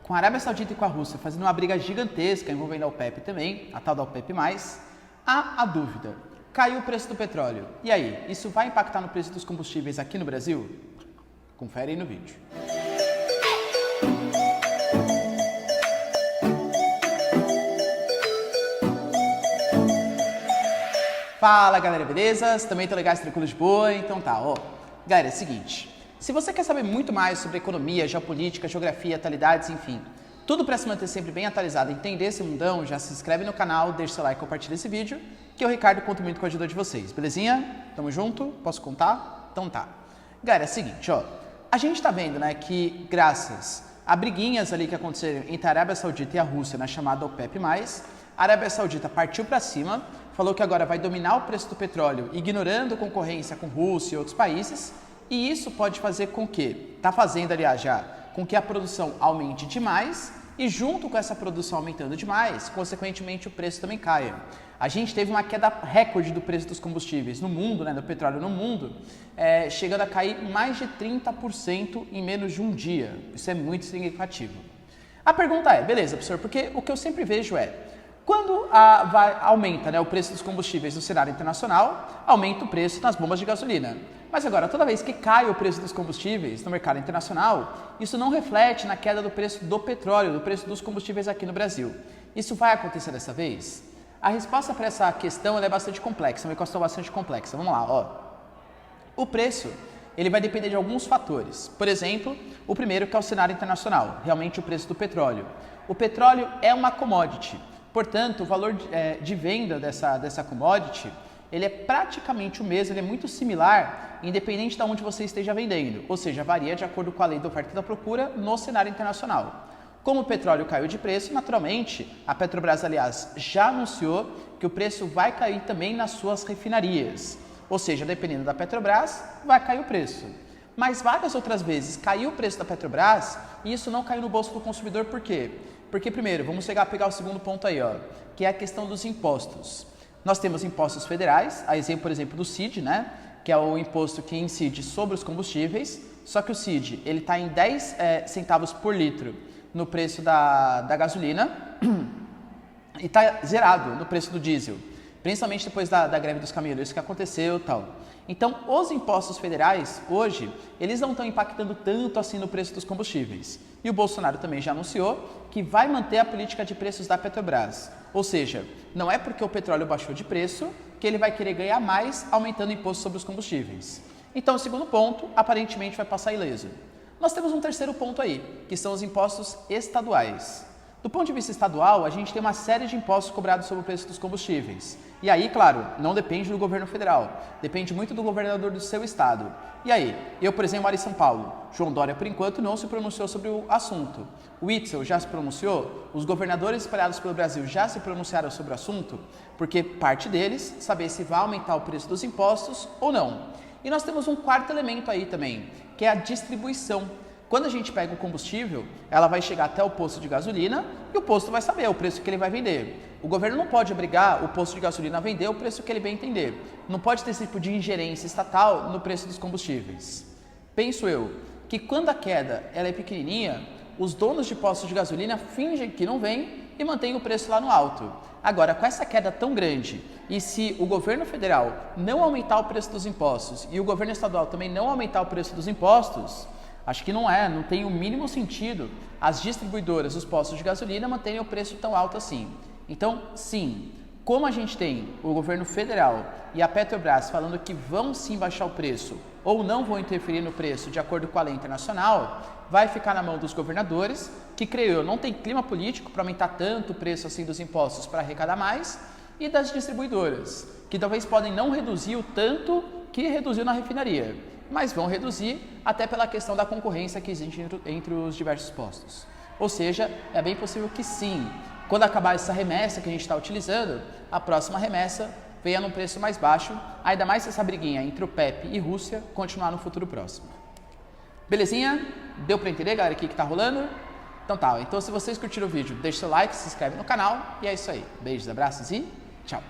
com a Arábia Saudita e com a Rússia fazendo uma briga gigantesca envolvendo a OPEP também, a tal da OPEP+, há a dúvida. Caiu o preço do petróleo. E aí, isso vai impactar no preço dos combustíveis aqui no Brasil? Confere aí no vídeo. Fala galera, beleza? Também tô legais, tranquilo de boa? Então tá, ó. Galera, é o seguinte. Se você quer saber muito mais sobre economia, geopolítica, geografia, atualidades, enfim, tudo para se manter sempre bem atualizado e entender esse mundão, já se inscreve no canal, deixa seu like e compartilha esse vídeo, que eu, Ricardo, conto muito com a ajuda de vocês, belezinha? Tamo junto? Posso contar? Então tá. Galera, é o seguinte, ó. A gente tá vendo, né, que graças a briguinhas ali que aconteceram entre a Arábia Saudita e a Rússia na chamada OPEP+, a Arábia Saudita partiu para cima, falou que agora vai dominar o preço do petróleo, ignorando concorrência com Rússia e outros países, e isso pode fazer com que, está fazendo aliás já, com que a produção aumente demais e junto com essa produção aumentando demais, consequentemente o preço também caia. A gente teve uma queda recorde do preço dos combustíveis no mundo, né, do petróleo no mundo, chegando a cair mais de 30% em menos de um dia. Isso é muito significativo. A pergunta é, beleza, professor, porque o que eu sempre vejo é, quando aumenta, né, o preço dos combustíveis no cenário internacional, aumenta o preço nas bombas de gasolina. Mas agora, toda vez que cai o preço dos combustíveis no mercado internacional, isso não reflete na queda do preço do petróleo, do preço dos combustíveis aqui no Brasil. Isso vai acontecer dessa vez? A resposta para essa questão é bastante complexa, uma questão bastante complexa. Vamos lá, ó. O preço, ele vai depender de alguns fatores. Por exemplo, o primeiro que é o cenário internacional, realmente o preço do petróleo. O petróleo é uma commodity. Portanto, o valor de venda dessa commodity, ele é praticamente o mesmo, ele é muito similar, independente de onde você esteja vendendo. Ou seja, varia de acordo com a lei da oferta e da procura no cenário internacional. Como o petróleo caiu de preço, naturalmente, a Petrobras, aliás, já anunciou que o preço vai cair também nas suas refinarias. Ou seja, dependendo da Petrobras, vai cair o preço. Mas várias outras vezes caiu o preço da Petrobras e isso não caiu no bolso do consumidor, por quê? Porque primeiro, vamos pegar o segundo ponto aí, ó, que é a questão dos impostos. Nós temos impostos federais, a exemplo, por exemplo, do CID, né, que é o imposto que incide sobre os combustíveis, só que o CID ele está em 10 centavos por litro no preço da gasolina e está zerado no preço do diesel, principalmente depois da greve dos caminhoneiros que aconteceu e tal. Então, os impostos federais, hoje, eles não estão impactando tanto assim no preço dos combustíveis. E o Bolsonaro também já anunciou que vai manter a política de preços da Petrobras. Ou seja, não é porque o petróleo baixou de preço que ele vai querer ganhar mais aumentando o imposto sobre os combustíveis. Então, o segundo ponto, aparentemente, vai passar ileso. Nós temos um terceiro ponto aí, que são os impostos estaduais. Do ponto de vista estadual, a gente tem uma série de impostos cobrados sobre o preço dos combustíveis. E aí, claro, não depende do governo federal, depende muito do governador do seu estado. E aí, eu, por exemplo, moro em São Paulo. João Dória, por enquanto, não se pronunciou sobre o assunto. O Witzel já se pronunciou, os governadores espalhados pelo Brasil já se pronunciaram sobre o assunto, porque parte deles saber se vai aumentar o preço dos impostos ou não. E nós temos um quarto elemento aí também, que é a distribuição. Quando a gente pega o combustível, ela vai chegar até o posto de gasolina e o posto vai saber o preço que ele vai vender. O governo não pode obrigar o posto de gasolina a vender o preço que ele bem entender. Não pode ter esse tipo de ingerência estatal no preço dos combustíveis. Penso eu que quando a queda ela é pequenininha, os donos de postos de gasolina fingem que não vem e mantêm o preço lá no alto. Agora, com essa queda tão grande, e se o governo federal não aumentar o preço dos impostos e o governo estadual também não aumentar o preço dos impostos, acho que não tem o mínimo sentido as distribuidoras dos postos de gasolina manterem o preço tão alto assim. Então, sim, como a gente tem o governo federal e a Petrobras falando que vão sim baixar o preço ou não vão interferir no preço de acordo com a lei internacional, vai ficar na mão dos governadores, que creio eu, não tem clima político para aumentar tanto o preço assim dos impostos para arrecadar mais, e das distribuidoras, que talvez podem não reduzir o tanto que reduziu na refinaria, mas vão reduzir até pela questão da concorrência que existe entre os diversos postos. Ou seja, é bem possível que sim, quando acabar essa remessa que a gente está utilizando, a próxima remessa venha num preço mais baixo, ainda mais se essa briguinha entre o PEP e Rússia continuar no futuro próximo. Belezinha? Deu para entender, galera, o que está rolando? Então tá, então se vocês curtiram o vídeo, deixa seu like, se inscreve no canal e é isso aí. Beijos, abraços e tchau!